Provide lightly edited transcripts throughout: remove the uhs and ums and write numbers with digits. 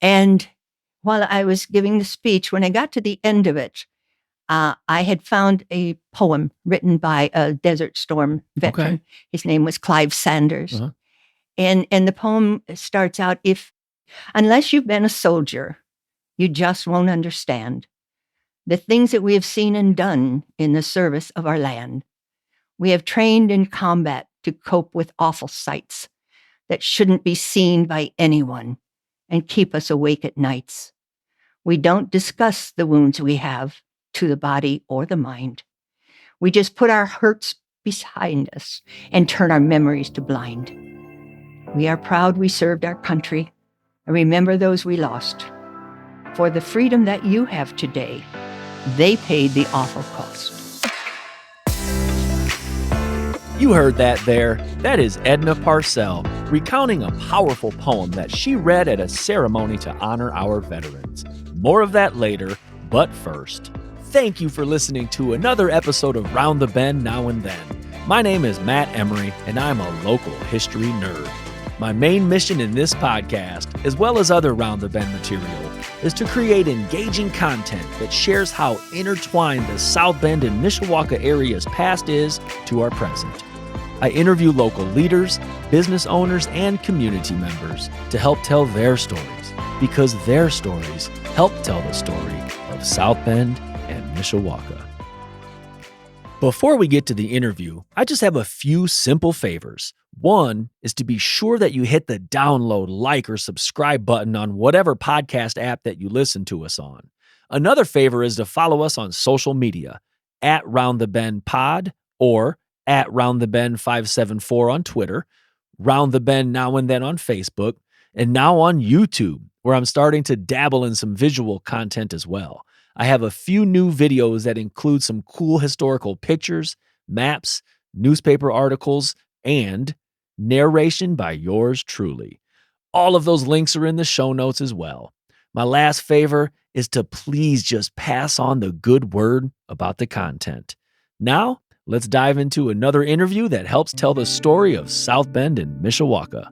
And while I was giving the speech, when I got to the end of it, I had found a poem written by a Desert Storm veteran. Okay. His name was Clive Sanders. Uh-huh. And the poem starts out, unless you've been a soldier, you just won't understand the things that we have seen and done in the service of our land. We have trained in combat to cope with awful sights that shouldn't be seen by anyone and keep us awake at nights. We don't discuss the wounds we have to the body or the mind. We just put our hurts behind us and turn our memories to blind. We are proud we served our country and remember those we lost. For the freedom that you have today, they paid the awful cost. You heard that there. That is Edna Parcell recounting a powerful poem that she read at a ceremony to honor our veterans. More of that later, but first, thank you for listening to another episode of Round the Bend Now and Then. My name is Matt Emery, and I'm a local history nerd. My main mission in this podcast, as well as other Round the Bend material, is to create engaging content that shares how intertwined the South Bend and Mishawaka area's past is to our present. I interview local leaders, business owners, and community members to help tell their stories, because their stories help tell the story of South Bend and Mishawaka. Before we get to the interview, I just have a few simple favors. One is to be sure that you hit the download, like, or subscribe button on whatever podcast app that you listen to us on. Another favor is to follow us on social media, at Round the Bend Pod or at Round the Bend 574 on Twitter, Round the Bend Now and Then on Facebook, and now on YouTube, where I'm starting to dabble in some visual content as well. I have a few new videos that include some cool historical pictures, maps, newspaper articles, and narration by yours truly. All of those links are in the show notes as well. My last favor is to please just pass on the good word about the content. Now, let's dive into another interview that helps tell the story of South Bend and Mishawaka.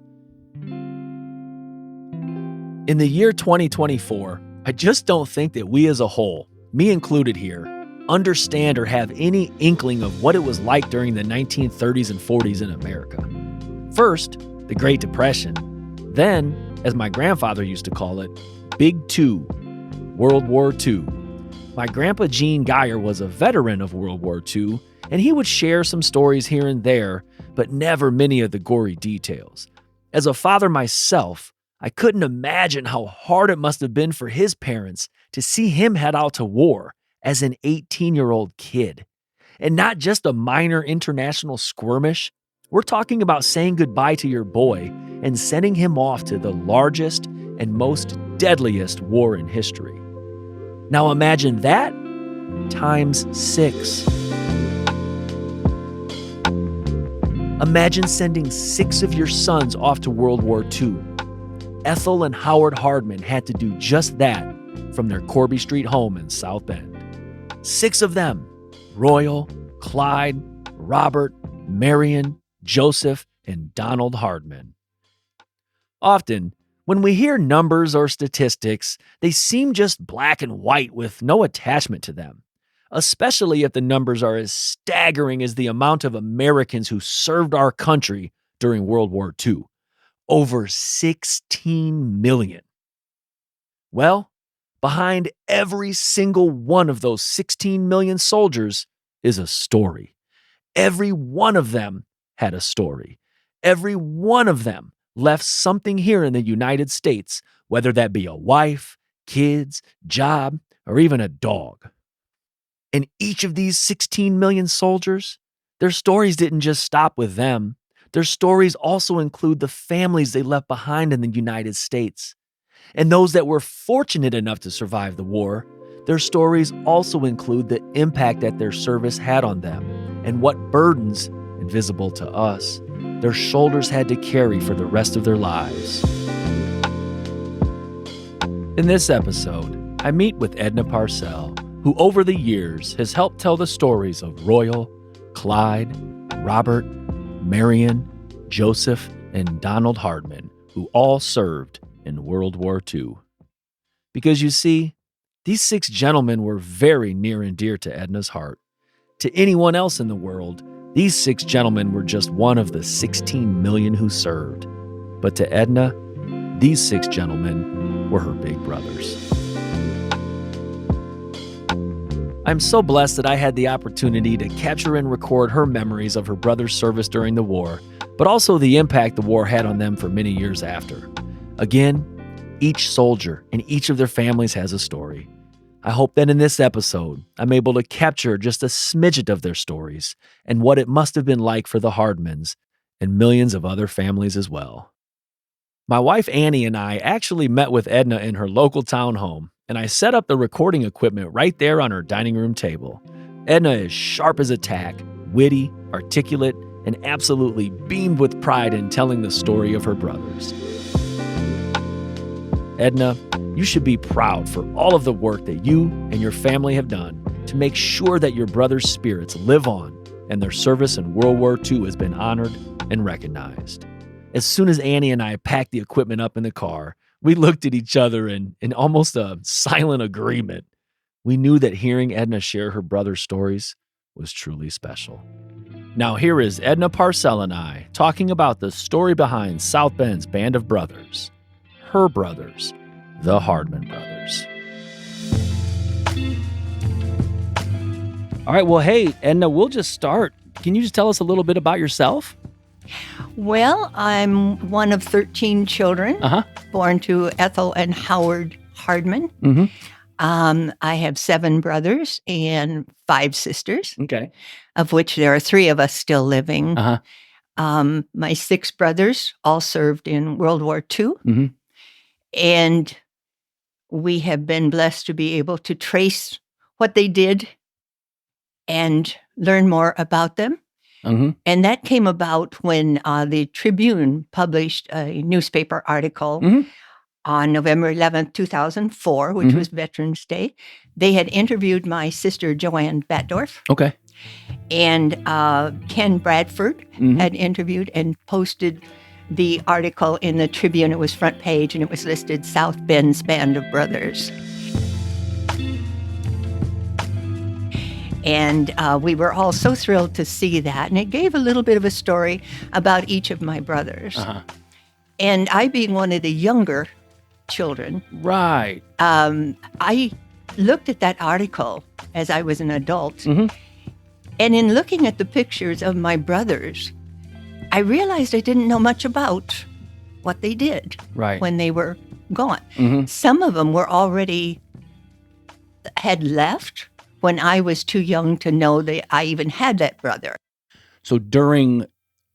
In the year 2024, I just don't think that we as a whole, me included here, understand or have any inkling of what it was like during the 1930s and 40s in America. First, the Great Depression. Then, as my grandfather used to call it, Big Two, World War II. My grandpa Gene Geyer was a veteran of World War II, and he would share some stories here and there, but never many of the gory details. As a father myself, I couldn't imagine how hard it must have been for his parents to see him head out to war as an 18-year-old kid. And not just a minor international skirmish. We're talking about saying goodbye to your boy and sending him off to the largest and most deadliest war in history. Now imagine that times 6. Imagine sending 6 of your sons off to World War II. Ethel and Howard Hardman had to do just that from their Corby St home in South Bend. 6 of them: Royal, Clyde, Robert, Marion, Joseph, and Donald Hardman. Often, when we hear numbers or statistics, they seem just black and white with no attachment to them, especially if the numbers are as staggering as the amount of Americans who served our country during World War II. Over 16 million. Well, behind every single one of those 16 million soldiers is a story. Every one of them had a story. Every one of them left something here in the United States, whether that be a wife, kids, job, or even a dog. And each of these 16 million soldiers, their stories didn't just stop with them. Their stories also include the families they left behind in the United States. And those that were fortunate enough to survive the war, their stories also include the impact that their service had on them and what burdens, invisible to us, their shoulders had to carry for the rest of their lives. In this episode, I meet with Edna Parcell, who over the years has helped tell the stories of Royal, Clyde, Robert, Marion, Joseph, and Donald Hardman, who all served in World War II. Because you see, these 6 gentlemen were very near and dear to Edna's heart. To anyone else in the world, these 6 gentlemen were just one of the 16 million who served. But to Edna, these 6 gentlemen were her big brothers. I'm so blessed that I had the opportunity to capture and record her memories of her brother's service during the war, but also the impact the war had on them for many years after. Again, each soldier and each of their families has a story. I hope that in this episode, I'm able to capture just a smidget of their stories and what it must have been like for the Hardmans and millions of other families as well. My wife Annie and I actually met with Edna in her local townhome, and I set up the recording equipment right there on her dining room table. Edna is sharp as a tack, witty, articulate, and absolutely beamed with pride in telling the story of her brothers. Edna, you should be proud for all of the work that you and your family have done to make sure that your brothers' spirits live on and their service in World War II has been honored and recognized. As soon as Annie and I packed the equipment up in the car, we looked at each other in almost a silent agreement. We knew that hearing Edna share her brother's stories was truly special. Now here is Edna Parcell and I talking about the story behind South Bend's band of brothers. Her brothers, the Hardman brothers. All right, well, hey, Edna, we'll just start. Can you just tell us a little bit about yourself? Well, I'm one of 13 children, born to Ethel and Howard Hardman. I have 7 brothers and 5 sisters, of which there are 3 of us still living. My 6 brothers all served in World War II, and we have been blessed to be able to trace what they did and learn more about them. And that came about when the Tribune published a newspaper article on November 11th, 2004, which was Veterans Day. They had interviewed my sister, Joanne Batdorf. And Ken Bradford had interviewed and posted the article in the Tribune. It was front page, and it was listed South Bend's Band of Brothers. And we were all so thrilled to see that. And it gave a little bit of a story about each of my brothers. And I being one of the younger children. I looked at that article as I was an adult. And in looking at the pictures of my brothers, I realized I didn't know much about what they did when they were gone. Some of them were already had left when I was too young to know that I even had that brother. So during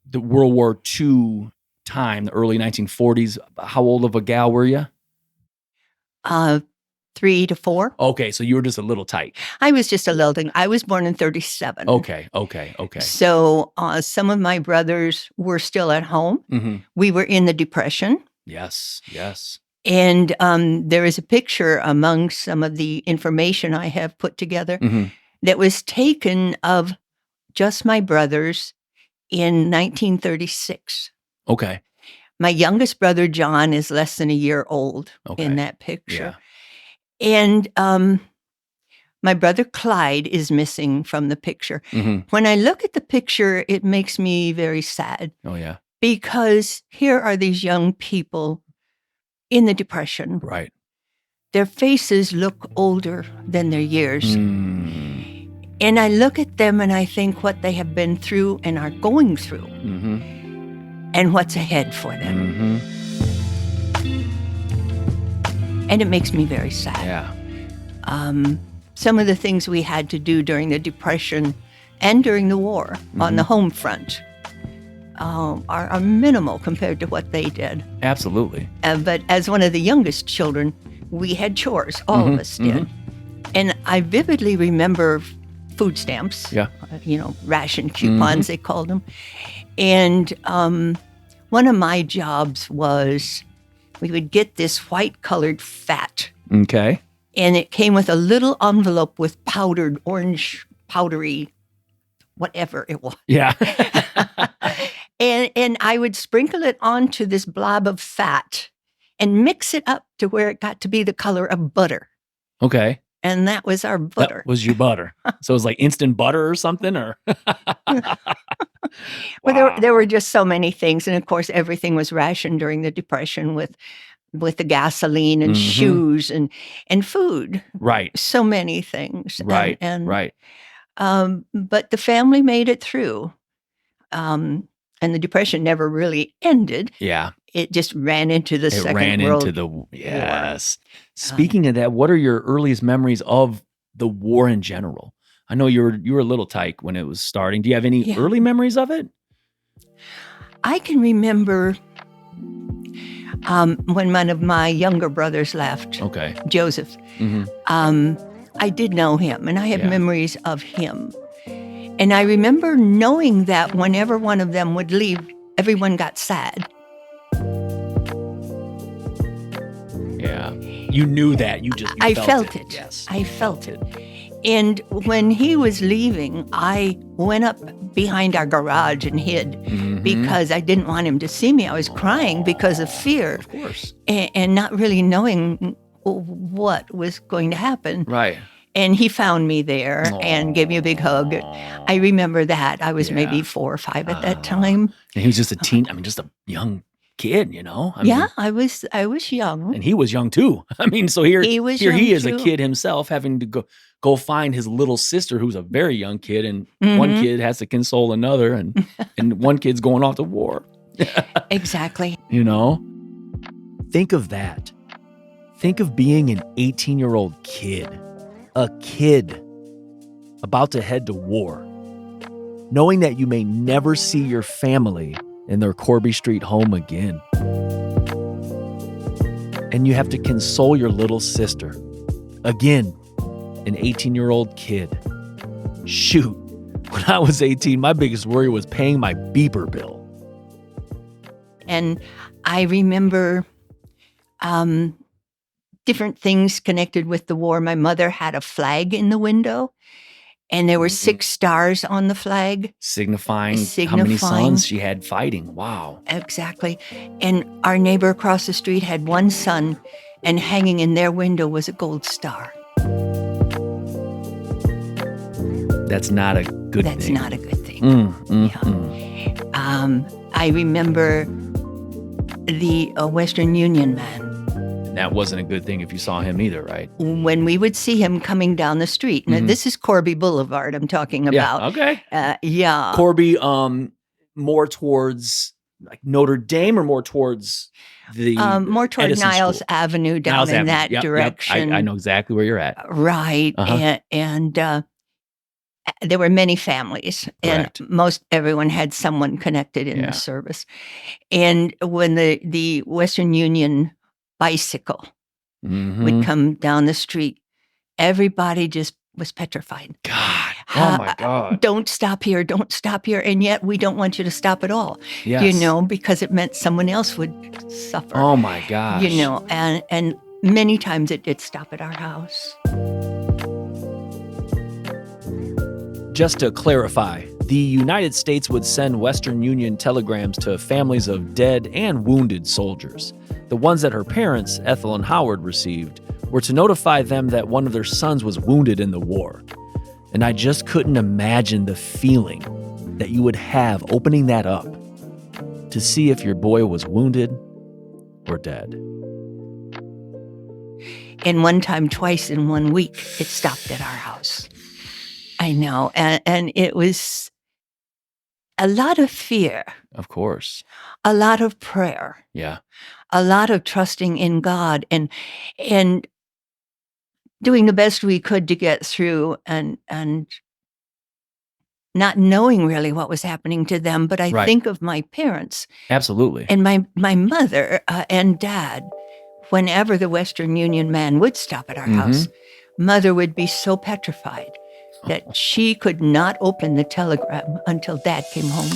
the World War II time, the early 1940s, how old of a gal were you? 3 to 4. Okay, so you were just a little tight. I was just a little thing. I was born in 1937. Okay. So some of my brothers were still at home. We were in the Depression. Yes. And there is a picture among some of the information I have put together that was taken of just my brothers in 1936. My youngest brother, John, is less than a year old in that picture. And my brother, Clyde, is missing from the picture. When I look at the picture, it makes me very sad. Because here are these young people in the Depression. Their faces look older than their years. And I look at them and I think what they have been through and are going through and what's ahead for them. And it makes me very sad. Some of the things we had to do during the Depression and during the war on the home front are minimal compared to what they did. Absolutely. But as one of the youngest children, we had chores. All of us did. And I vividly remember food stamps, ration coupons, they called them. And one of my jobs was we would get this white-colored fat. And it came with a little envelope with powdered orange, powdery, whatever it was. And I would sprinkle it onto this blob of fat and mix it up to where it got to be the color of butter. Okay. And that was our butter. That was your butter. So it was like instant butter or something, or? Well, there were just so many things. And of course, everything was rationed during the Depression with the gasoline and shoes and food. Right. So many things. Right. Right. But the family made it through. And the Depression never really ended. Yeah. It just ran into the Second World War. Yes. Speaking of that, what are your earliest memories of the war in general? I know you were a little tyke when it was starting. Do you have any early memories of it? I can remember when one of my younger brothers left. Okay. Joseph. I did know him, and I have memories of him. And I remember knowing that whenever one of them would leave, everyone got sad. Yeah. You knew that. I felt it. Yes. I felt it. And when he was leaving, I went up behind our garage and hid because I didn't want him to see me. I was crying because of fear. Of course. And not really knowing what was going to happen. Right. And he found me there and gave me a big hug. I remember that. I was maybe 4 or 5 at that time. And he was just a teen. I mean, just a young kid, you know? I was young. And he was young too. I mean, so here he is, too. a kid himself, having to go find his little sister, who's a very young kid, and one kid has to console another, and one kid's going off to war. Exactly. You know? Think of that. Think of being an 18-year-old kid. A kid about to head to war, knowing that you may never see your family in their Corby Street home again. And you have to console your little sister. Again, an 18-year-old kid. Shoot, when I was 18, my biggest worry was paying my beeper bill. And I remember different things connected with the war. My mother had a flag in the window, and there were 6 stars on the flag. Signifying how many sons she had fighting. Wow. Exactly. And our neighbor across the street had 1 son, and hanging in their window was a gold star. That's not a good thing. That's not a good thing. I remember the Western Union man. That wasn't a good thing if you saw him either, right? When we would see him coming down the street. Now, this is Corby Boulevard I'm talking about. Yeah, okay. Corby, more towards like Notre Dame, or more towards the more toward Edison Niles School? Avenue, down Niles in Avenue. that direction. Yep. I know exactly where you're at. Right. And there were many families, Correct. and most everyone had someone connected in the service. And when the Western Union bicycle would come down the street, everybody just was petrified. God. Oh my God. Don't stop here. Don't stop here. And yet we don't want you to stop at all. Yes. You know, because it meant someone else would suffer. Oh my gosh. You know, and many times it did stop at our house. Just to clarify, the United States would send Western Union telegrams to families of dead and wounded soldiers. The ones that her parents, Ethel and Howard, received were to notify them that one of their sons was wounded in the war. And I just couldn't imagine the feeling that you would have opening that up to see if your boy was wounded or dead. And one time, twice in 1 week, it stopped at our house. I know. And it was a lot of fear. Of course. A lot of prayer. Yeah. A lot of trusting in God and doing the best we could to get through and not knowing really what was happening to them. But I think of my parents. Absolutely. And my mother and dad, whenever the Western Union man would stop at our house, mother would be so petrified that she could not open the telegram until Dad came home.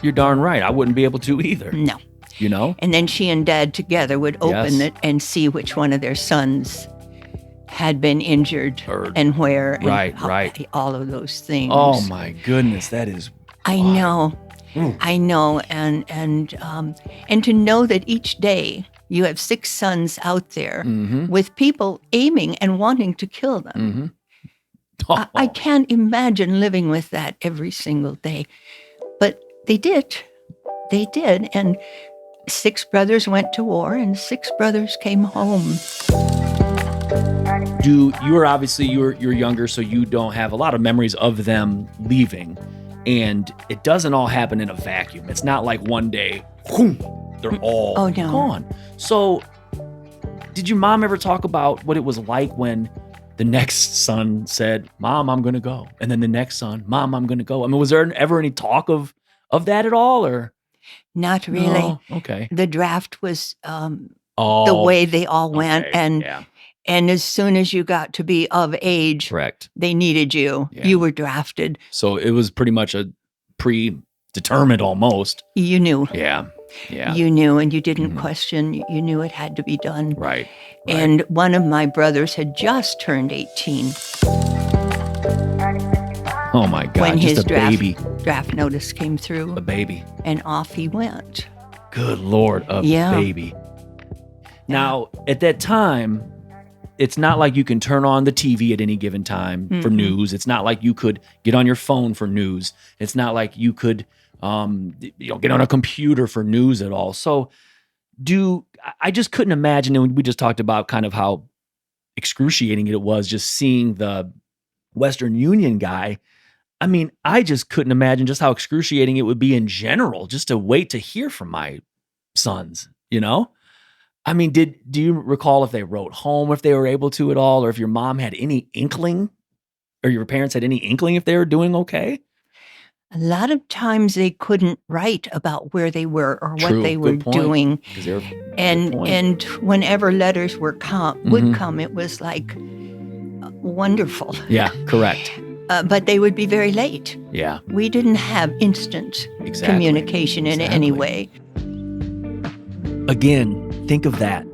You're darn right. I wouldn't be able to either. No. You know? And then she and Dad together would open it and see which one of their sons had been injured and where. And right. all of those things. Oh, my goodness. That is... I know. I know, and to know that each day you have 6 sons out there with people aiming and wanting to kill them. I can't imagine living with that every single day. But they did. They did. And 6 brothers went to war and 6 brothers came home. You're younger, so you don't have a lot of memories of them leaving. And it doesn't all happen in a vacuum. It's not like one day, whoom, they're all gone. So did your mom ever talk about what it was like when the next son said, Mom, I'm going to go? And then the next son, Mom, I'm going to go. I mean, was there ever any talk of that at all? Or not really. No? Okay. The draft was the way they all went. And as soon as you got to be of age, correct, they needed you. Yeah. You were drafted. So it was pretty much a predetermined almost. You knew. Yeah. You knew, and you didn't question. You knew it had to be done. Right. And one of my brothers had just turned 18. Oh my God, when just his a baby. Draft notice came through. A baby. And off he went. Good Lord, a baby. Now, at that time, it's not like you can turn on the TV at any given time for news. It's not like you could get on your phone for news. It's not like you could get on a computer for news at all. So I just couldn't imagine, and we just talked about kind of how excruciating it was just seeing the Western Union guy. I mean, I just couldn't imagine just how excruciating it would be in general, just to wait to hear from my sons, I mean, do you recall if they wrote home, if they were able to at all, or if your mom had any inkling, or your parents had any inkling if they were doing okay? A lot of times they couldn't write about where they were or what they were doing. And whenever letters would come, it was like wonderful. Yeah, correct. But they would be very late. Yeah. We didn't have instant communication in any way. Again, think of that.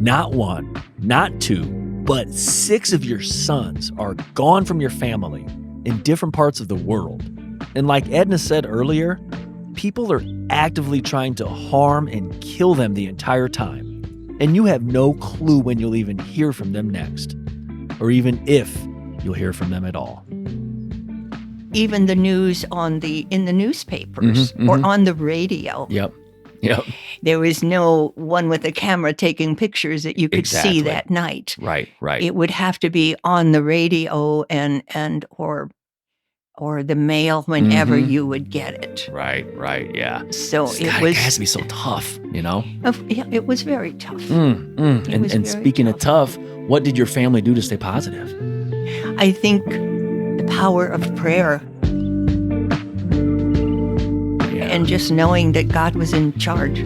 Not 1, not 2, but 6 of your sons are gone from your family in different parts of the world. And like Edna said earlier, people are actively trying to harm and kill them the entire time. And you have no clue when you'll even hear from them next, or even if you'll hear from them at all. Even the news in the newspapers or on the radio. Yep. There was no one with a camera taking pictures that you could see that night. Right. It would have to be on the radio or the mail whenever you would get it. Right, yeah. So it has to be so tough, Yeah, it was very tough. And speaking of tough, what did your family do to stay positive? I think the power of prayer. And just knowing that God was in charge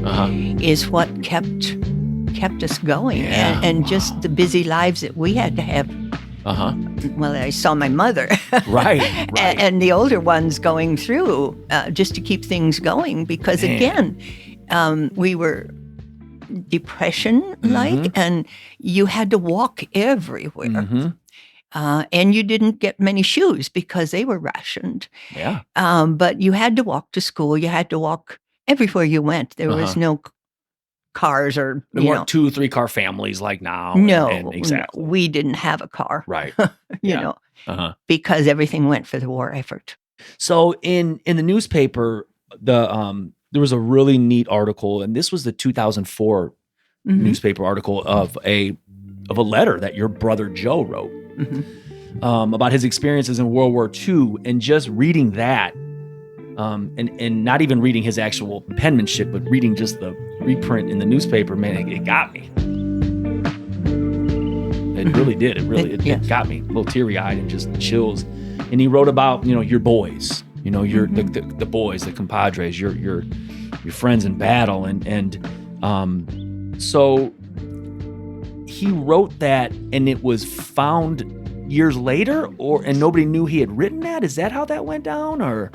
is what kept us going. And just the busy lives that we had to have. Well, I saw my mother. Right. And the older ones going through just to keep things going. Because again, we were depression-like and you had to walk everywhere. And you didn't get many shoes because they were rationed. Yeah. But you had to walk to school. You had to walk everywhere you went. There was no cars or, there weren't 2-3 car families like now. No, exactly. No, we didn't have a car. Right. Because everything went for the war effort. So in the newspaper, there was a really neat article, and this was the 2004 newspaper article of a letter that your brother Joe wrote. About his experiences in World War II, and just reading that, and not even reading his actual penmanship, but reading just the reprint in the newspaper, man, it got me. It really did. It got me a little teary-eyed and just chills. And he wrote about, your boys, your the boys, the compadres, your friends in battle, and so he wrote that, and it was found years later, and nobody knew he had written that? Is that how that went down, or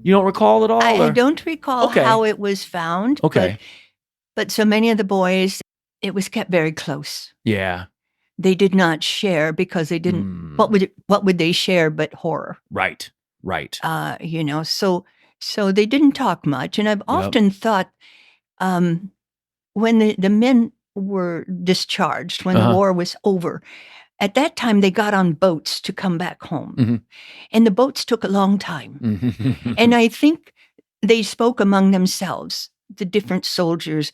you don't recall at all? I don't recall how it was found. Okay. But so many of the boys, it was kept very close. Yeah. They did not share because they didn't. What would they share but horror? Right. So So they didn't talk much. And I've often thought when the men were discharged, when the war was over, at that time they got on boats to come back home. Mm-hmm. And the boats took a long time. Mm-hmm. And I think they spoke among themselves, the different soldiers,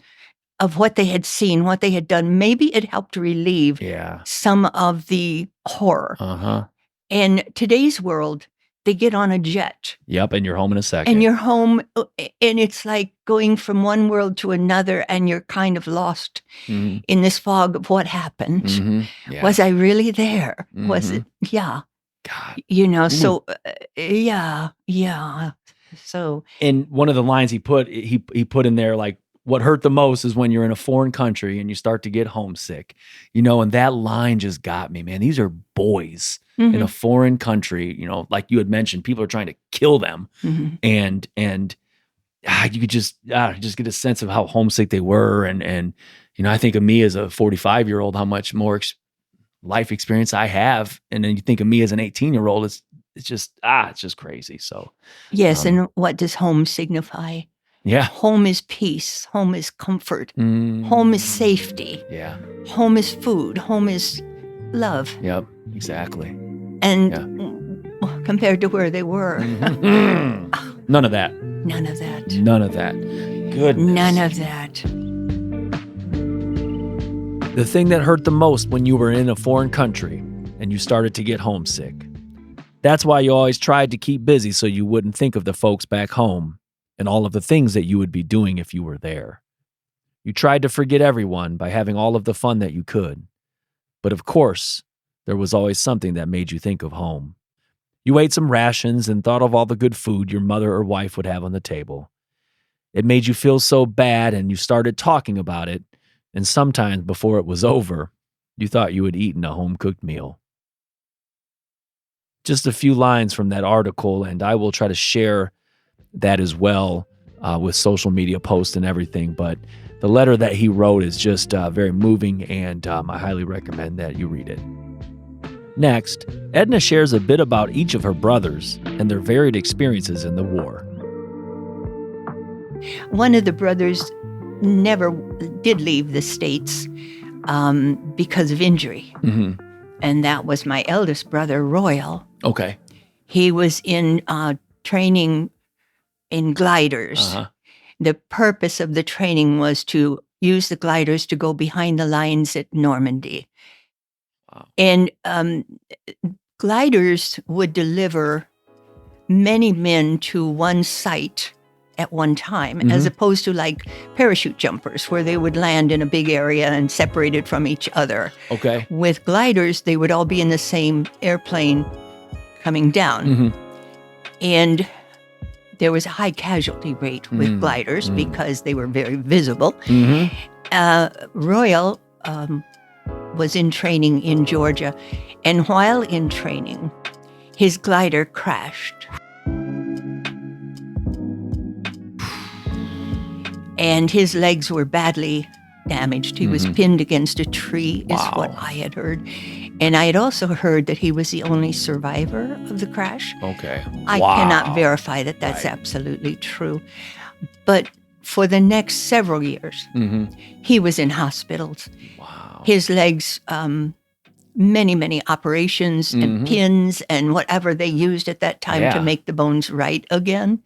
of what they had seen, what they had done. Maybe it helped relieve some of the horror. In today's world, they get on a jet. Yep, and you're home in a second. And you're home, and it's like going from one world to another, and you're kind of lost in this fog of what happened. Yeah. Was I really there? Was it? Yeah. God. You know, so, yeah. So. And one of the lines he put in there, like, what hurt the most is when you're in a foreign country and you start to get homesick, you know, and that line just got me, man. These are boys in a foreign country, you know, like you had mentioned, people are trying to kill them. And you could just get a sense of how homesick they were. And, you know, I think of me as a 45-year-old, how much more life experience I have. And then you think of me as an 18-year-old, it's just crazy. So. Yes. And what does home signify? Yeah. Home is peace. Home is comfort. Home is safety. Yeah. Home is food. Home is love. Yep, exactly. And compared to where they were. None of that. None of that. None of that. Goodness. None of that. The thing that hurt the most when you were in a foreign country and you started to get homesick. That's why you always tried to keep busy so you wouldn't think of the folks back home and all of the things that you would be doing if you were there. You tried to forget everyone by having all of the fun that you could. But of course, there was always something that made you think of home. You ate some rations and thought of all the good food your mother or wife would have on the table. It made you feel so bad and you started talking about it, and sometimes before it was over, you thought you had eaten a home-cooked meal. Just a few lines from that article, and I will try to share that as well with social media posts and everything. But the letter that he wrote is just very moving, and I highly recommend that you read it. Next, Edna shares a bit about each of her brothers and their varied experiences in the war. One of the brothers never did leave the States because of injury. And that was my eldest brother, Royal. Okay. He was in training in gliders. The purpose of the training was to use the gliders to go behind the lines at Normandy. Wow. And gliders would deliver many men to one site at one time, as opposed to like parachute jumpers, where they would land in a big area and separated from each other. Okay. With gliders, they would all be in the same airplane coming down. And there was a high casualty rate with gliders because they were very visible. Royal was in training in Georgia, and while in training, his glider crashed. And his legs were badly damaged. He was pinned against a tree, is what I had heard. And I had also heard that he was the only survivor of the crash. Okay. I cannot verify that that's absolutely true. But for the next several years, he was in hospitals. Wow. His legs, many operations and pins and whatever they used at that time to make the bones right again.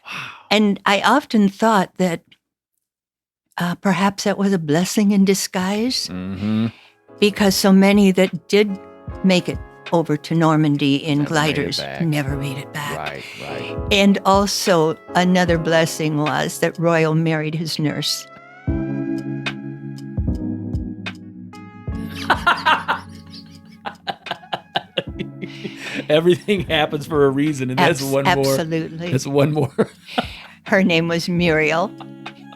Wow. And I often thought that perhaps that was a blessing in disguise, because so many that did make it over to Normandy in gliders never made it back. Right. And also another blessing was that Royal married his nurse. Everything happens for a reason, and that's one more. Absolutely. That's one more. Her name was Muriel,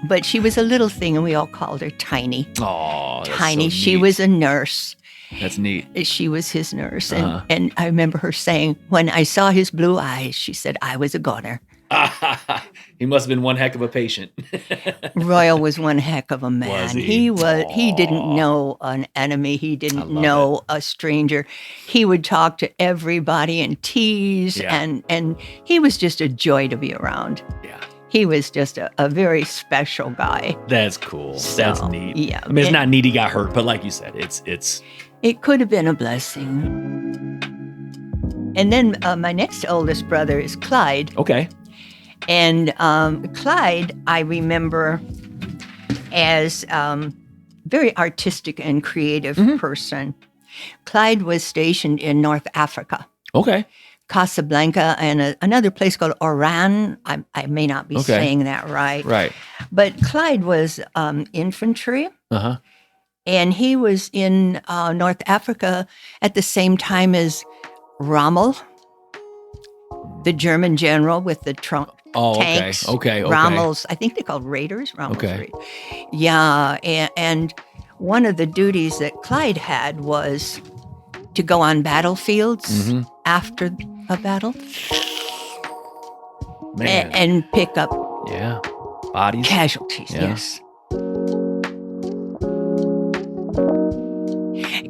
but she was a little thing, and we all called her Tiny. Oh, Tiny. So she neat. was a nurse. That's neat. She was his nurse, and I remember her saying, when I saw his blue eyes, she said, I was a goner. He must have been one heck of a patient. Royal was one heck of a man. Was he? He didn't Aw. know an enemy. He I didn't love know a stranger. He would talk to everybody and tease, Yeah. and he was just a joy to be around. Yeah. He was just a very special guy. That's cool. That's So, neat. yeah. I mean, it's not neat he got hurt, but like you said, it's It could have been a blessing. And then my next oldest brother is Clyde. okay. And Clyde, I remember as very artistic and creative person. Clyde was stationed in North Africa, Okay. Casablanca, and another place called Oran. I may not be Okay. saying that right. Right. But Clyde was infantry, Uh-huh. and he was in North Africa at the same time as Rommel, the German general with the tanks. Okay. Rommel's, I think they called Raiders. Rommel's Okay. Raiders. Yeah, and one of the duties that Clyde had was to go on battlefields Mhm. after a battle Man. and pick up yeah. Bodies. casualties. Yeah. Yes.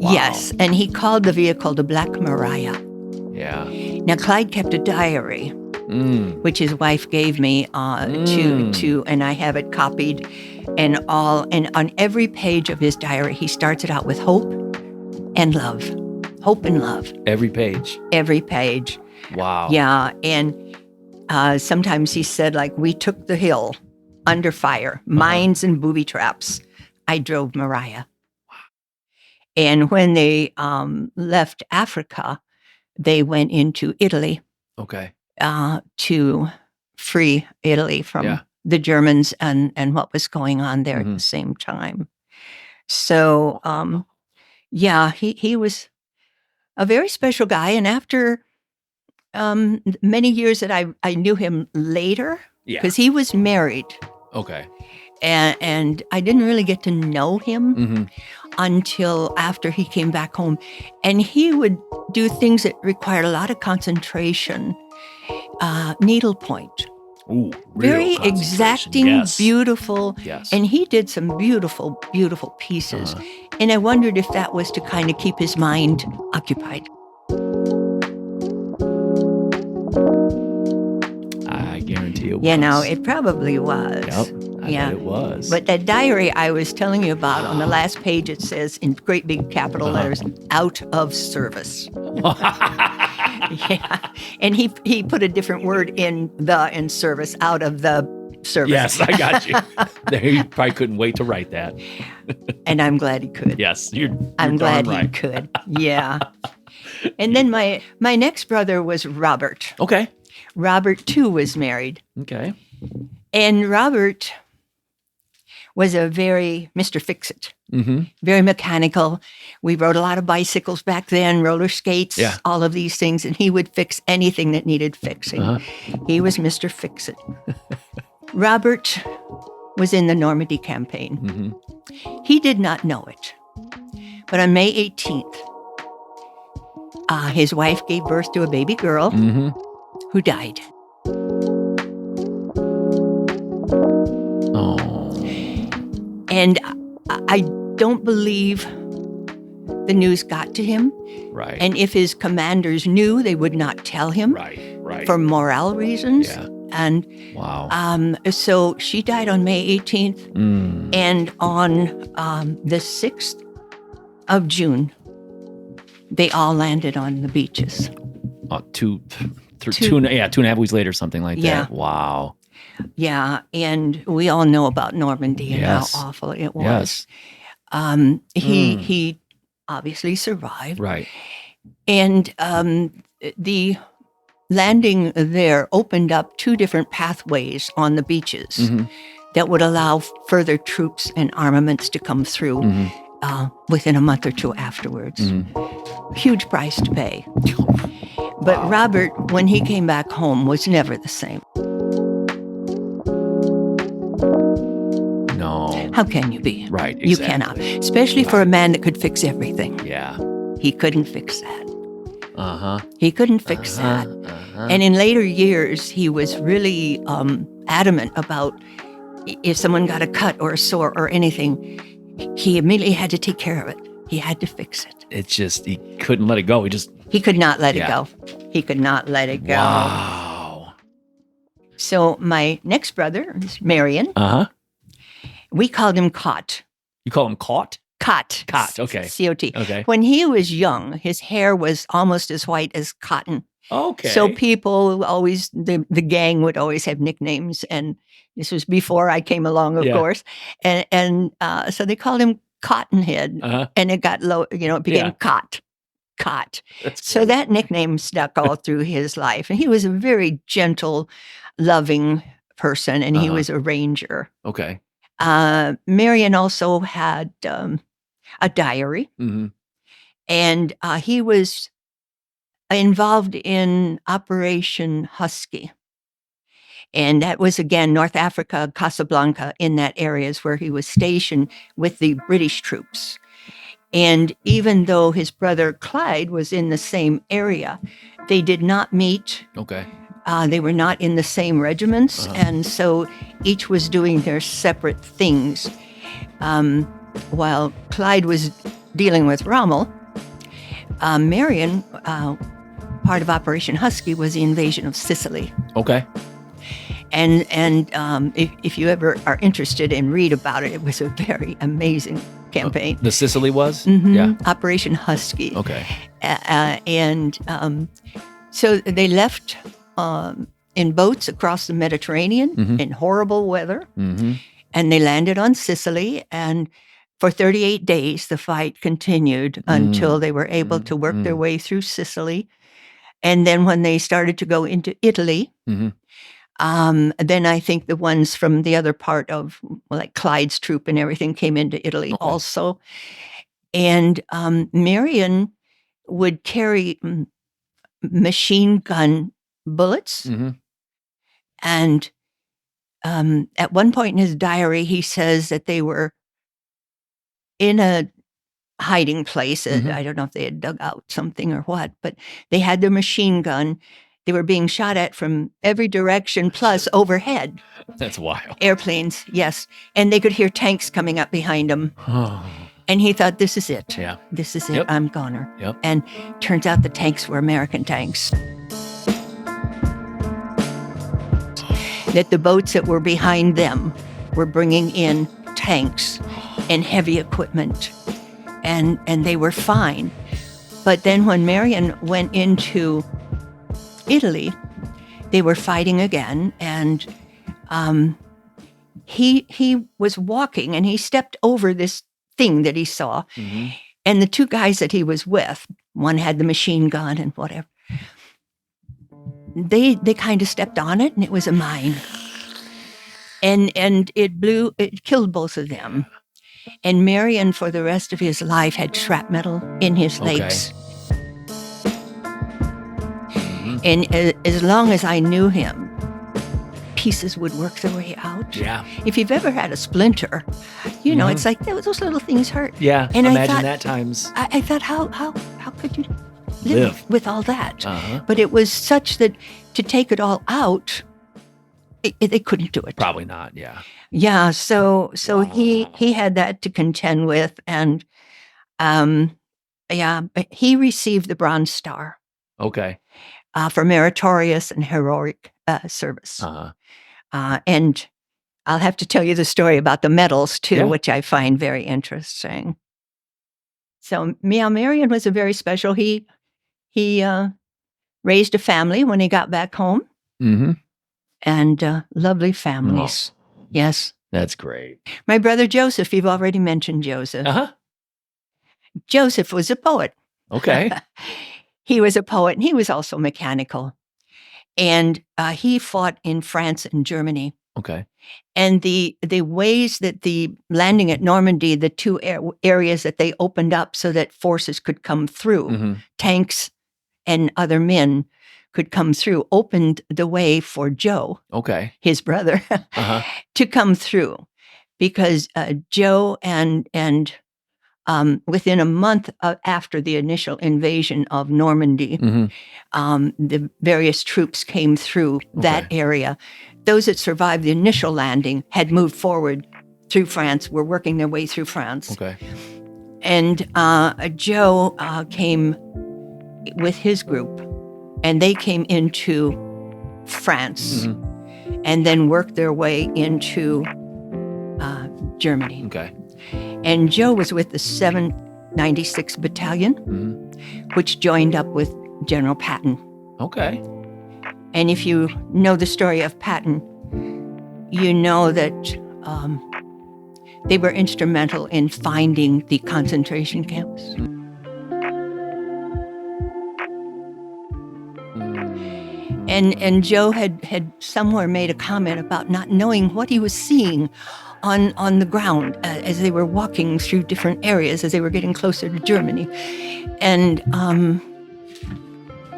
Yes, and he called the vehicle the Black Mariah. Yeah. Now, Clyde kept a diary, which his wife gave me to, and I have it copied and all. And on every page of his diary, he starts it out with hope and love. Hope and love. Every page. Every page. Wow. Yeah. And sometimes he said, like, we took the hill under fire, mines and booby traps. I drove Mariah. And when they left Africa, they went into Italy Okay. to free Italy from Yeah. the Germans and what was going on there at the same time. So, yeah, he was a very special guy. And after many years that I knew him later, Yeah. because he was married, Okay. and I didn't really get to know him Mm-hmm. until after he came back home. And he would do things that required a lot of concentration, needlepoint. Ooh. Very real concentration. exacting, Yes. beautiful. Yes. And he did some beautiful, beautiful pieces. And I wondered if that was to kind of keep his mind occupied. I guarantee it was. You know, it probably was. Yep. I bet it was. But that diary I was telling you about, on the last page, it says in great big capital letters, out of service. Yeah. And he put a different word in service, out of the service. Yes, I got you. He probably couldn't wait to write that. And I'm glad he could. Yes, you're I'm darn glad he right. could. Yeah. And then my next brother was Robert. Okay. Robert, too, was married. Okay. And Robert was a very Mr. Fix-It, Mm-hmm. very mechanical. We rode a lot of bicycles back then, roller skates, Yeah. all of these things, and he would fix anything that needed fixing. He was Mr. Fix-It. Robert was in the Normandy campaign. Mm-hmm. He did not know it. But on May 18th, his wife gave birth to a baby girl Mm-hmm. who died. Oh. And I don't believe the news got to him. Right. And if his commanders knew, they would not tell him Right. for morale reasons. Yeah. And Wow. so she died on May 18th. Mm. And on the 6th of June, they all landed on the beaches. Two and a half weeks later, something like Yeah. that. Wow. Yeah, and we all know about Normandy and Yes. how awful it was. Yes. He obviously survived. Right. And the landing there opened up two different pathways on the beaches Mm-hmm. that would allow further troops and armaments to come through within a month or two afterwards. Mm-hmm. Huge price to pay. But Wow. Robert, when he came back home, was never the same. No. How can you be? Right. Exactly. You cannot. Especially for a man that could fix everything. Yeah. He couldn't fix that. Uh-huh. He couldn't fix that. And in later years, he was really adamant about if someone got a cut or a sore or anything, he immediately had to take care of it. He had to fix it. It's just, he couldn't let it go. He could not let it go. He could not let it go. Wow. So my next brother is Marion. Uh-huh. We called him Cot. You call him Cot? Cot. Cot, okay. C-O-T. Okay. When he was young, his hair was almost as white as cotton. Okay. So people always, the gang would always have nicknames. And this was before I came along, of course. And so they called him Cottonhead. And it got low, it became Cot. So that nickname stuck all through his life. And he was a very gentle, loving person. And he was a ranger. Okay. Marion also had a diary. And he was involved in Operation Husky. And that was, again, North Africa, Casablanca, in that area is where he was stationed with the British troops. And even though his brother Clyde was in the same area, they did not meet. Okay. They were not in the same regiments. And so each was doing their separate things. While Clyde was dealing with Rommel, Marion, part of Operation Husky, was the invasion of Sicily. Okay. And if you ever are interested and read about it, it was a very amazing campaign. The Sicily was? Yeah. Operation Husky. Okay. So they left in boats across the Mediterranean in horrible weather. And they landed on Sicily. And for 38 days, the fight continued until they were able to work their way through Sicily. And then when they started to go into Italy, then I think the ones from the other part of, like Clyde's troop and everything, came into Italy also. And Marion would carry machine gun bullets. And at one point in his diary, he says that they were in a hiding place. I don't know if they had dug out something or what, but they had their machine gun. They were being shot at from every direction, plus overhead. That's wild. Airplanes, yes. And they could hear tanks coming up behind them. And he thought, this is it. Yeah. This is it. I'm goner. Yep. And turns out the tanks were American tanks. That the boats that were behind them were bringing in tanks and heavy equipment. And they were fine. But then when Marion went into Italy, they were fighting again, and he was walking, and he stepped over this thing that he saw, and the two guys that he was with, one had the machine gun and whatever, they kind of stepped on it, and it was a mine, and it killed both of them. And Marion, for the rest of his life, had shrapnel in his legs. And as long as I knew him, pieces would work their way out. Yeah. If you've ever had a splinter, it's like those little things hurt. Yeah. And imagine that times. I thought, how could you live with all that? But it was such that to take it all out, they couldn't do it. Probably not. Yeah. Yeah. So he had that to contend with, and he received the Bronze Star. Okay. For meritorious and heroic service. And I'll have to tell you the story about the medals, too, which I find very interesting. So, Marion was a very special. He raised a family when he got back home. And lovely families. Yes. That's great. My brother Joseph, you've already mentioned Joseph. Joseph was a poet. Okay. He was a poet, and he was also mechanical. And he fought in France and Germany. Okay. And the ways that the landing at Normandy, the two areas that they opened up so that forces could come through, tanks and other men could come through, opened the way for Joe, his brother, to come through. Because Joe and within a month after the initial invasion of Normandy, the various troops came through that area. Those that survived the initial landing had moved forward through France, were working their way through France. And Joe came with his group, and they came into France and then worked their way into Germany. And Joe was with the 796 Battalion, which joined up with General Patton. And if you know the story of Patton, you know that they were instrumental in finding the concentration camps. And Joe had somewhere made a comment about not knowing what he was seeing on the ground as they were walking through different areas, as they were getting closer to Germany. And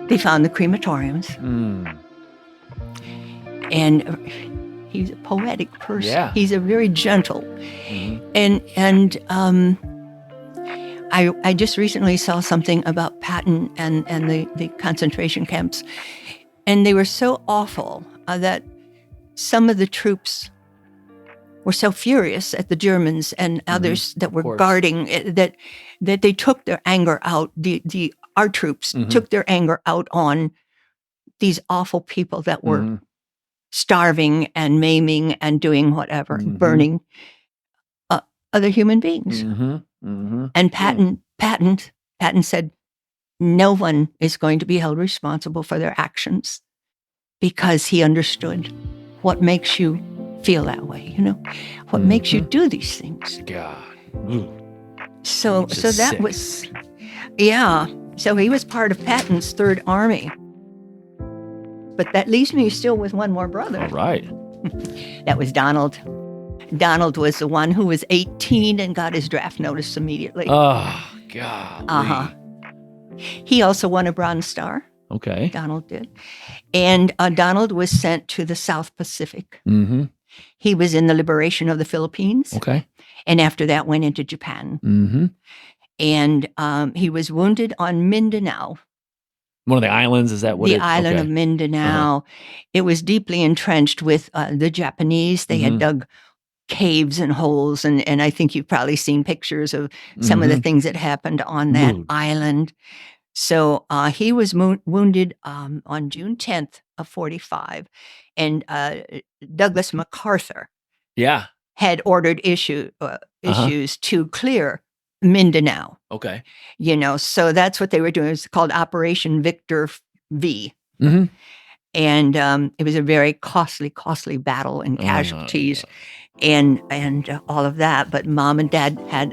they found the crematoriums. And he's a poetic person. Yeah. He's a very gentle. And I just recently saw something about Patton and the concentration camps. And they were so awful that some of the troops were so furious at the Germans and others that were guarding that they took their anger out. Our troops took their anger out on these awful people that were starving and maiming and doing whatever, burning other human beings. And Patton said, no one is going to be held responsible for their actions, because he understood what makes you feel that way, what makes you do these things. So that was, so he was part of Patton's Third Army. But that leaves me still with one more brother. All right. That was Donald. Donald was the one who was 18 and got his draft notice immediately. Oh, God. He also won a Bronze Star. Donald did. And Donald was sent to the South Pacific. He was in the liberation of the Philippines. And after that went into Japan. And he was wounded on Mindanao. One of the islands, is that what the island of Mindanao. It was deeply entrenched with the Japanese. They had dug caves and holes, and I think you've probably seen pictures of some of the things that happened on that island. So he was wounded on June 10th of 45, and Douglas MacArthur had ordered issues to clear Mindanao. So that's what they were doing. It was called Operation Victor V. And it was a very costly battle and casualties and all of that. But Mom and Dad had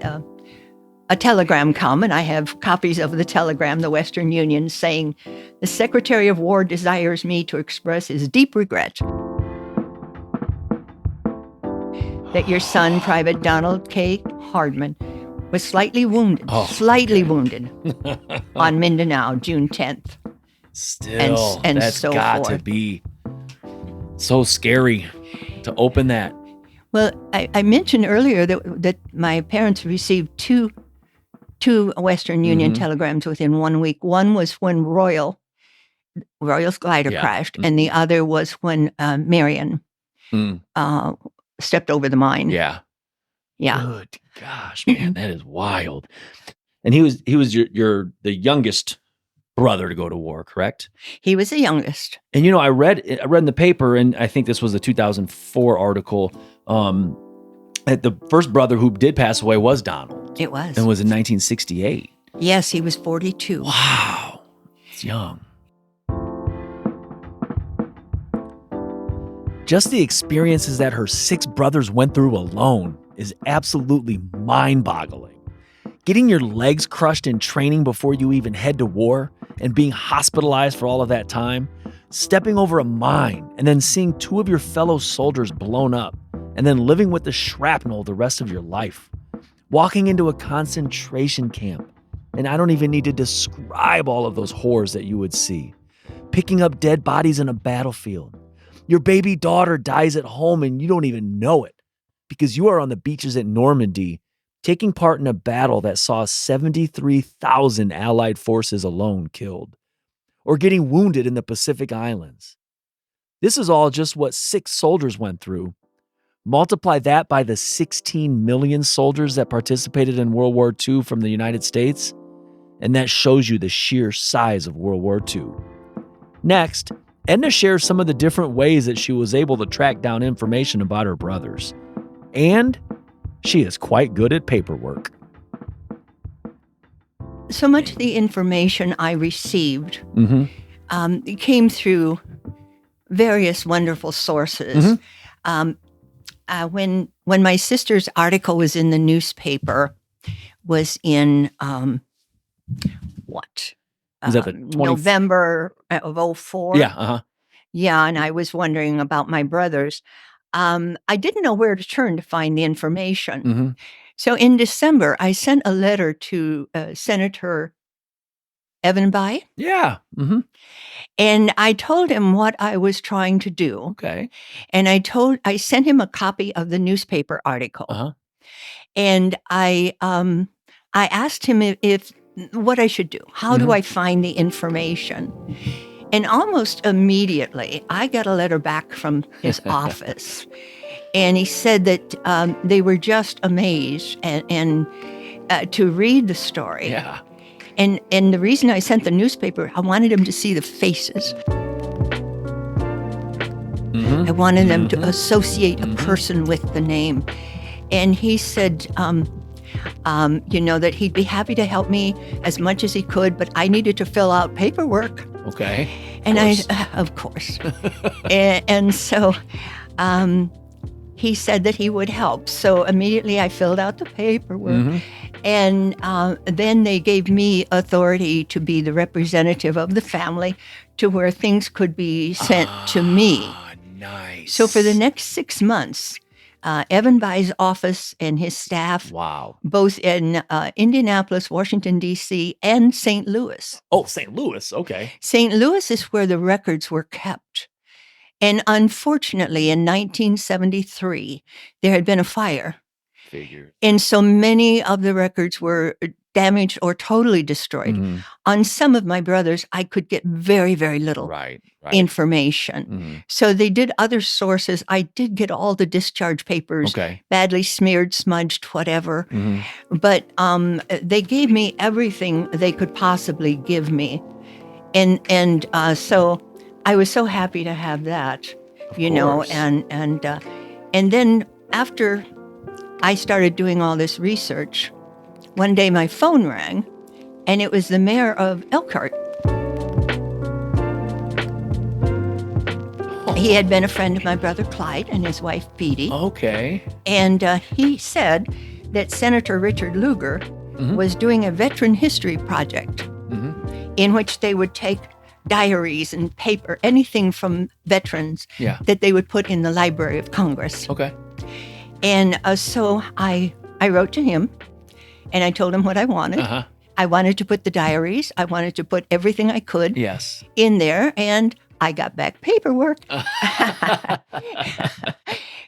a telegram come, and I have copies of the telegram, the Western Union, saying, "The Secretary of War desires me to express his deep regret that your son, Private Donald K. Hardman, was slightly wounded on Mindanao, June 10th. Still, and that's so got forth. to be so scary to open that. Well, I mentioned earlier that my parents received two Western Union telegrams within 1 week. One was when Royal's glider crashed, and the other was when Marion stepped over the mine. Good gosh, man, that is wild. And he was the youngest brother to go to war, correct? He was the youngest. And I read in the paper, and I think this was a 2004 article, that the first brother who did pass away was Donald. It was. And was in 1968. Yes, he was 42. Wow. It's young. Just the experiences that her 6 brothers went through alone is absolutely mind-boggling. Getting your legs crushed in training before you even head to war and being hospitalized for all of that time, stepping over a mine and then seeing 2 of your fellow soldiers blown up and then living with the shrapnel the rest of your life, walking into a concentration camp, and I don't even need to describe all of those horrors that you would see, picking up dead bodies in a battlefield. Your baby daughter dies at home and you don't even know it because you are on the beaches at Normandy taking part in a battle that saw 73,000 Allied forces alone killed, or getting wounded in the Pacific Islands. This is all just what 6 soldiers went through. Multiply that by the 16 million soldiers that participated in World War II from the United States, and that shows you the sheer size of World War II. Next, Edna shares some of the different ways that she was able to track down information about her brothers. And she is quite good at paperwork. So much of the information I received came through various wonderful sources. When my sister's article was in the newspaper, was in Is that the 20... November of 2004? Yeah, Yeah, and I was wondering about my brothers. I didn't know where to turn to find the information. So in December, I sent a letter to Senator Evenby. Yeah. And I told him what I was trying to do. Okay. And I sent him a copy of the newspaper article. And I asked him if what I should do. How do I find the information? And almost immediately, I got a letter back from his office. And he said that they were just amazed and to read the story. Yeah. And the reason I sent the newspaper, I wanted him to see the faces. I wanted them to associate a person with the name. And he said, that he'd be happy to help me as much as he could, but I needed to fill out paperwork. Okay. And of course. and so he said that he would help. So immediately I filled out the paperwork. And then they gave me authority to be the representative of the family to where things could be sent to me. Nice. So for the next 6 months, Evenby's office and his staff, both in Indianapolis, Washington, D.C., and St. Louis. Oh, St. Louis. Okay. St. Louis is where the records were kept. And unfortunately, in 1973, there had been a fire. Figured. And so many of the records were damaged or totally destroyed. On some of my brothers, I could get very, very little information. So they did other sources. I did get all the discharge papers, badly smeared, smudged, whatever. But they gave me everything they could possibly give me. And so I was so happy to have that, and then after I started doing all this research, one day my phone rang, and it was the mayor of Elkhart. He had been a friend of my brother Clyde and his wife Petey. Okay. And he said that Senator Richard Lugar was doing a veteran history project in which they would take diaries and paper, anything from veterans that they would put in the Library of Congress. Okay. And so I wrote to him, and I told him what I wanted. I wanted to put the diaries. I wanted to put everything I could in there, and I got back paperwork.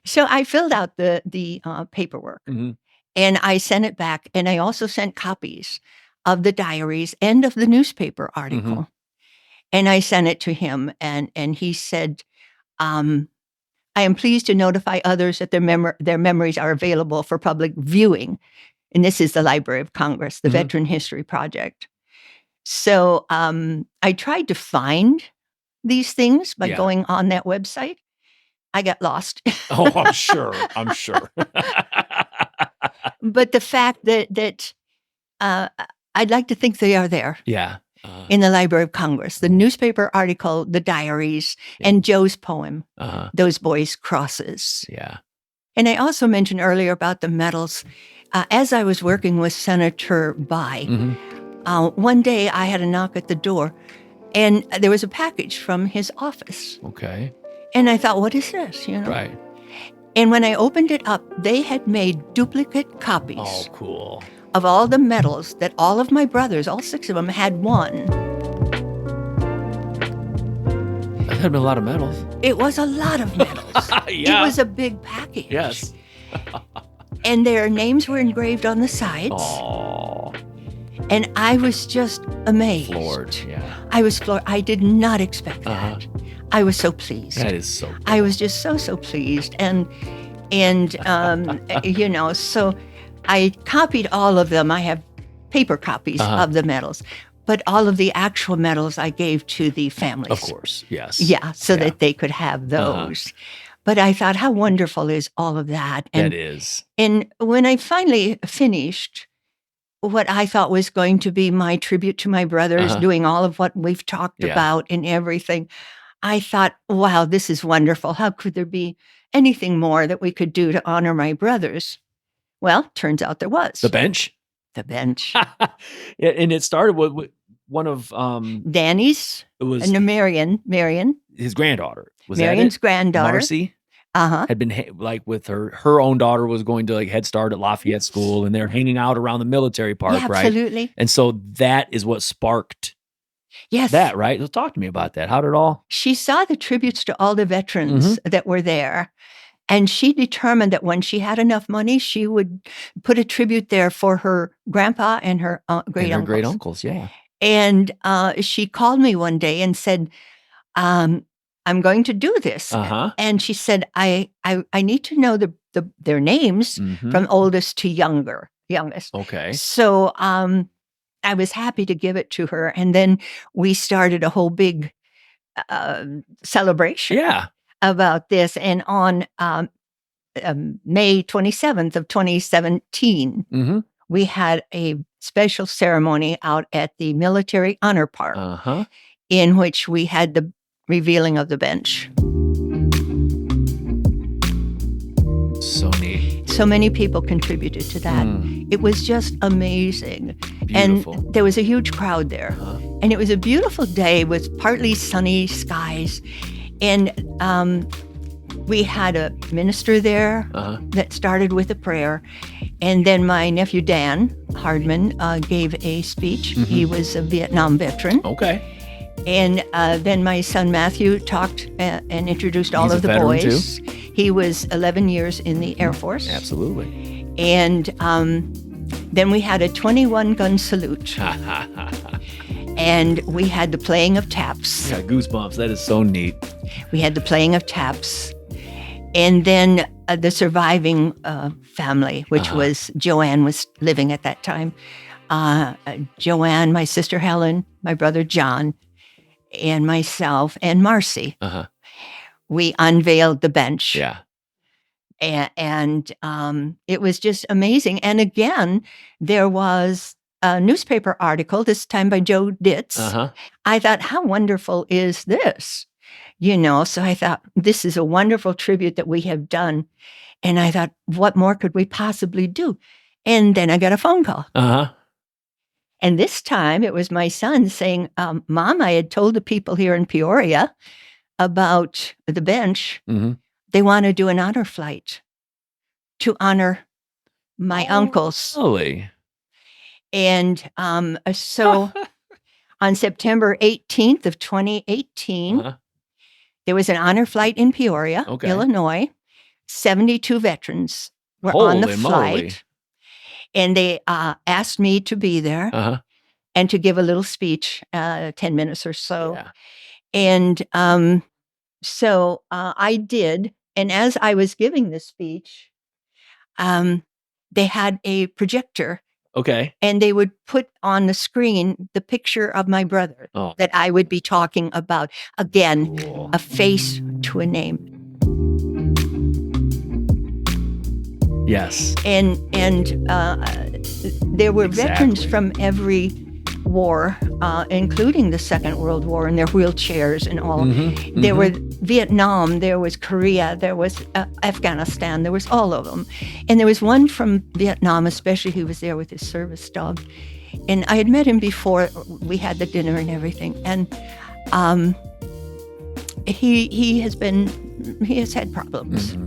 So I filled out the paperwork, and I sent it back, and I also sent copies of the diaries and of the newspaper article. And I sent it to him, and he said, I am pleased to notify others that their memories are available for public viewing. And this is the Library of Congress, the Veteran History Project. So I tried to find these things by going on that website. I got lost. Oh, I'm sure. But the fact that I'd like to think they are there. Yeah. In the Library of Congress, the newspaper article, the diaries, and Joe's poem, Those Boys' Crosses. Yeah. And I also mentioned earlier about the medals. As I was working with Senator Bai, one day I had a knock at the door, and there was a package from his office. Okay. And I thought, what is this? Right. And when I opened it up, they had made duplicate copies. Oh, cool. Of all the medals that all of my brothers, all 6 of them, had won. That had been a lot of medals. It was a lot of medals. It was a big package. Yes. And their names were engraved on the sides. Oh, And I was just amazed. floored. Yeah. I was floored. I did not expect that. I was so pleased. That is so cool. I was just so pleased. And so I copied all of them. I have paper copies of the medals, but all of the actual medals I gave to the families. Of course, yes. Yeah, so that they could have those. But I thought, how wonderful is all of that? And, that is. And when I finally finished what I thought was going to be my tribute to my brothers, doing all of what we've talked about and everything, I thought, wow, this is wonderful. How could there be anything more that we could do to honor my brothers? Well, turns out there was. The bench? The bench. Yeah, and it started with one of Danny's. It was and Marion. his granddaughter. Was Marion's that it? granddaughter. Marcy had been like with her own daughter was going to like Head Start at Lafayette School, and they're hanging out around the military park, right? Absolutely. And so that is what sparked that, right? So talk to me about that. How did it all? She saw the tributes to all the veterans that were there. And she determined that when she had enough money, she would put a tribute there for her grandpa and her great uncles. Yeah. And she called me one day and said, "I'm going to do this." And she said, "I need to know their names from oldest to youngest." Okay. So I was happy to give it to her, and then we started a whole big celebration. Yeah. About this. And on May 27th of 2017, we had a special ceremony out at the Military Honor Park in which we had the revealing of the bench. So neat. So many people contributed to that. It was just amazing. Beautiful. And there was a huge crowd there. And it was a beautiful day with partly sunny skies. And we had a minister there that started with a prayer. And then my nephew, Dan Hardman, gave a speech. He was a Vietnam veteran. Okay. And then my son, Matthew, talked and introduced all of the boys. Too? He was 11 years in the Air Force. Absolutely. And then we had a 21-gun salute. And we had the playing of taps. Got goosebumps. That is so neat. We had the playing of taps. And then the surviving family, which was Joanne was living at that time. Joanne, my sister Helen, my brother John, and myself, and Marcy. We unveiled the bench. Yeah. And it was just amazing. And again, there was a newspaper article, this time by Joe Ditz. I thought, how wonderful is this? So I thought, this is a wonderful tribute that we have done. And I thought, what more could we possibly do? And then I got a phone call. And this time it was my son saying, Mom, I had told the people here in Peoria about the bench. They want to do an honor flight to honor my uncles. Really? And so on September 18th of 2018, there was an honor flight in Peoria, Illinois. 72 veterans were on the flight. Moly. And they asked me to be there and to give a little speech, 10 minutes or so. Yeah. And so I did. And as I was giving the speech, they had a projector. Okay. And they would put on the screen the picture of my brother that I would be talking about. Again, a face to a name. Yes. And there were veterans from every war, including the Second World War, and their wheelchairs and all. There were Vietnam, there was Korea, there was Afghanistan, there was all of them. And there was one from Vietnam, especially, who was there with his service dog. And I had met him before we had the dinner and everything. And he has had problems.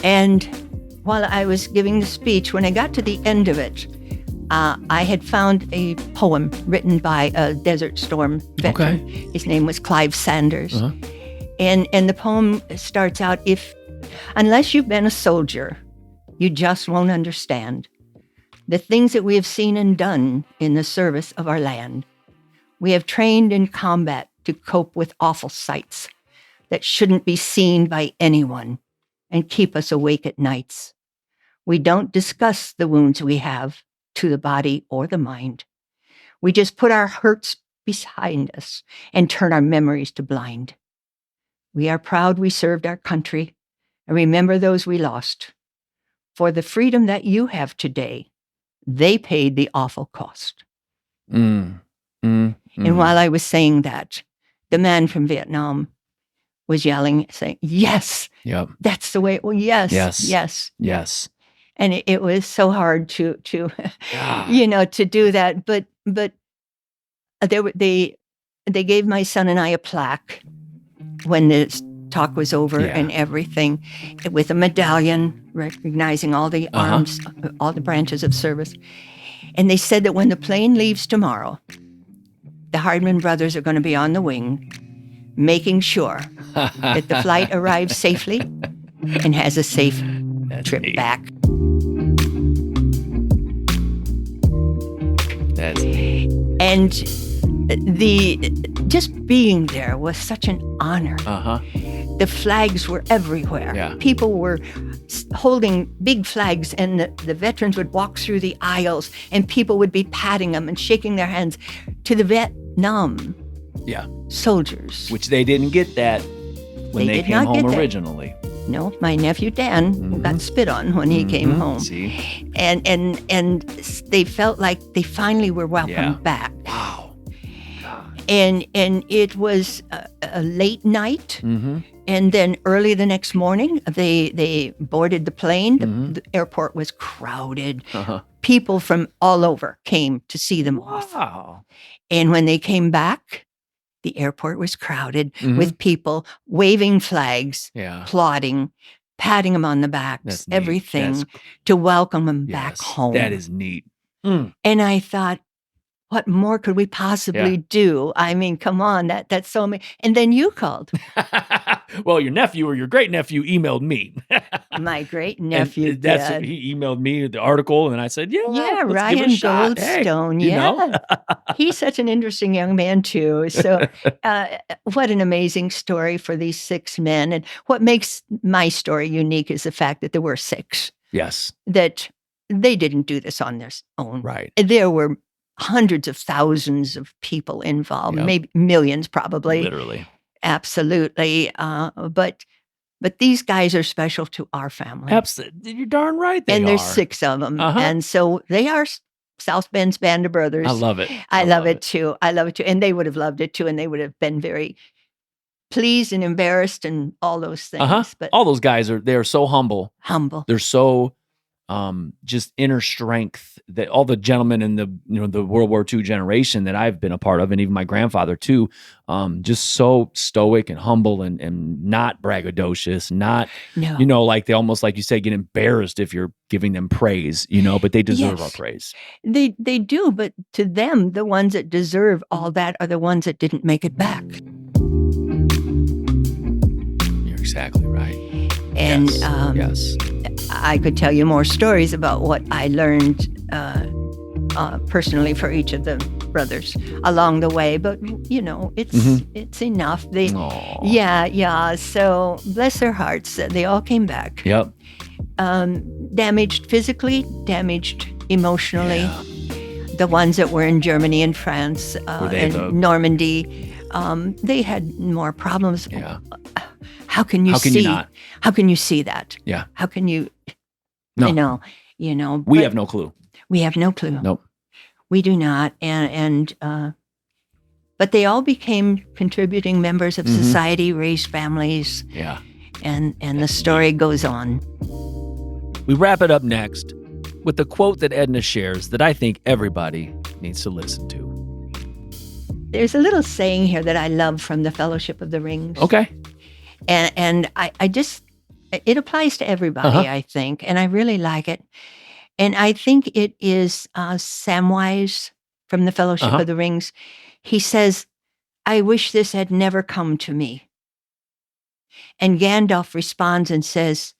And while I was giving the speech, when I got to the end of it, I had found a poem written by a Desert Storm veteran. Okay. His name was Clyde Sanders. And the poem starts out, unless you've been a soldier, You just won't understand the things that we have seen and done in the service of our land. We have trained in combat to cope with awful sights that shouldn't be seen by anyone and keep us awake at nights. We don't discuss the wounds we have to the body or the mind. We just put our hurts behind us and turn our memories to blind. We are proud we served our country and remember those we lost. For the freedom that you have today, they paid the awful cost. And while I was saying that, the man from Vietnam was yelling, saying, yes, Yep. that's the way, well, yes, Yes. yes. Yes. And it was so hard to God. you know, to do that. But they gave my son and I a plaque when the talk was over and everything, with a medallion recognizing all the arms, all the branches of service. And they said that when the plane leaves tomorrow, the Hardman brothers are going to be on the wing, making sure that the flight arrives safely and has a safe trip back. That's neat. And just being there was such an honor. The flags were everywhere. Yeah. People were holding big flags, and the veterans would walk through the aisles, and people would be patting them and shaking their hands to the Vietnam soldiers. Which they didn't get that when they came home originally. No, my nephew Dan got spit on when he came home. See? And they felt like they finally were welcomed back. Wow. And it was a late night. And then early the next morning, they boarded the plane. The airport was crowded. People from all over came to see them off. Wow. And when they came back, the airport was crowded with people waving flags, applauding, patting them on the backs, everything to welcome them back home. That is neat. And I thought, what more could we possibly do? I mean, come on, that's so amazing. And then you called. Well, your nephew or your great nephew emailed me. My great nephew did. He emailed me the article, and I said, let's Ryan give it a shot. Goldstone. Hey, you know? He's such an interesting young man too. So, what an amazing story for these 6 men. And what makes my story unique is the fact that there were 6. Yes. That they didn't do this on their own. Right. There were hundreds of thousands of people involved, maybe millions, probably. Literally. Absolutely. But these guys are special to our family. Absolutely. You're darn right they are. And there's 6 of them. And so they are South Bend's Band of Brothers. I love it. I love it too. I love it too. And they would have loved it too. And they would have been very pleased and embarrassed and all those things. But all those guys they're so humble. They're so just inner strength, that all the gentlemen in the World War II generation that I've been a part of, and even my grandfather too, just so stoic and humble and not braggadocious, not, like they almost, like you say, get embarrassed if you're giving them praise, but they deserve our praise. They do, but to them, the ones that deserve all that are the ones that didn't make it back. You're exactly right. And yes. I could tell you more stories about what I learned personally for each of the brothers along the way, but it's enough. So bless their hearts, they all came back. Yep. Damaged physically, damaged emotionally. The ones that were in Germany and France and Normandy, they had more problems. How can you see? How can you see that? Yeah. How can you? No. We have no clue. We have no clue. Nope. We do not. But they all became contributing members of society, raised families. Yeah. And the story goes on. We wrap it up next with the quote that Edna shares that I think everybody needs to listen to. There's a little saying here that I love from the Fellowship of the Rings. Okay. And I just, it applies to everybody, I think, and I really like it. And I think it is Samwise from the Fellowship of the Rings. He says, "I wish this had never come to me." And Gandalf responds and says,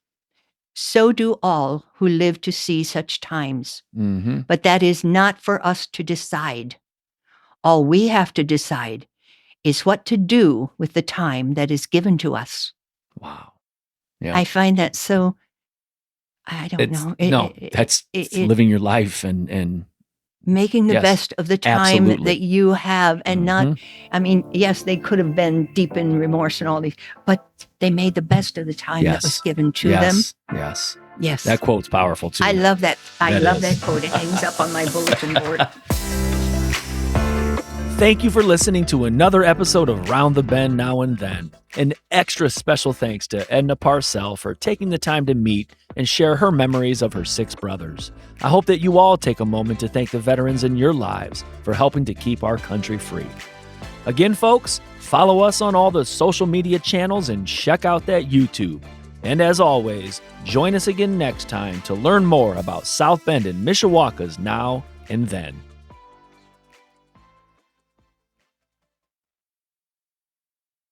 So do all who live to see such times. Mm-hmm. But that is not for us to decide. All we have to decide is what to do with the time that is given to us. Wow. Yeah. I find that so, I don't know. That's living your life and making the yes, best of the time absolutely. that you have, and not, I mean, yes, they could have been deep in remorse and all these, but they made the best of the time that was given to them. Yes. Yes. That quote's powerful too. I love that. I love is. that quote. It hangs up on my bulletin board. Thank you for listening to another episode of Round the Bend Now and Then. An extra special thanks to Edna Parcell for taking the time to meet and share her memories of her 6 brothers. I hope that you all take a moment to thank the veterans in your lives for helping to keep our country free. Again, folks, follow us on all the social media channels and check out that YouTube. And as always, join us again next time to learn more about South Bend and Mishawaka's Now and Then.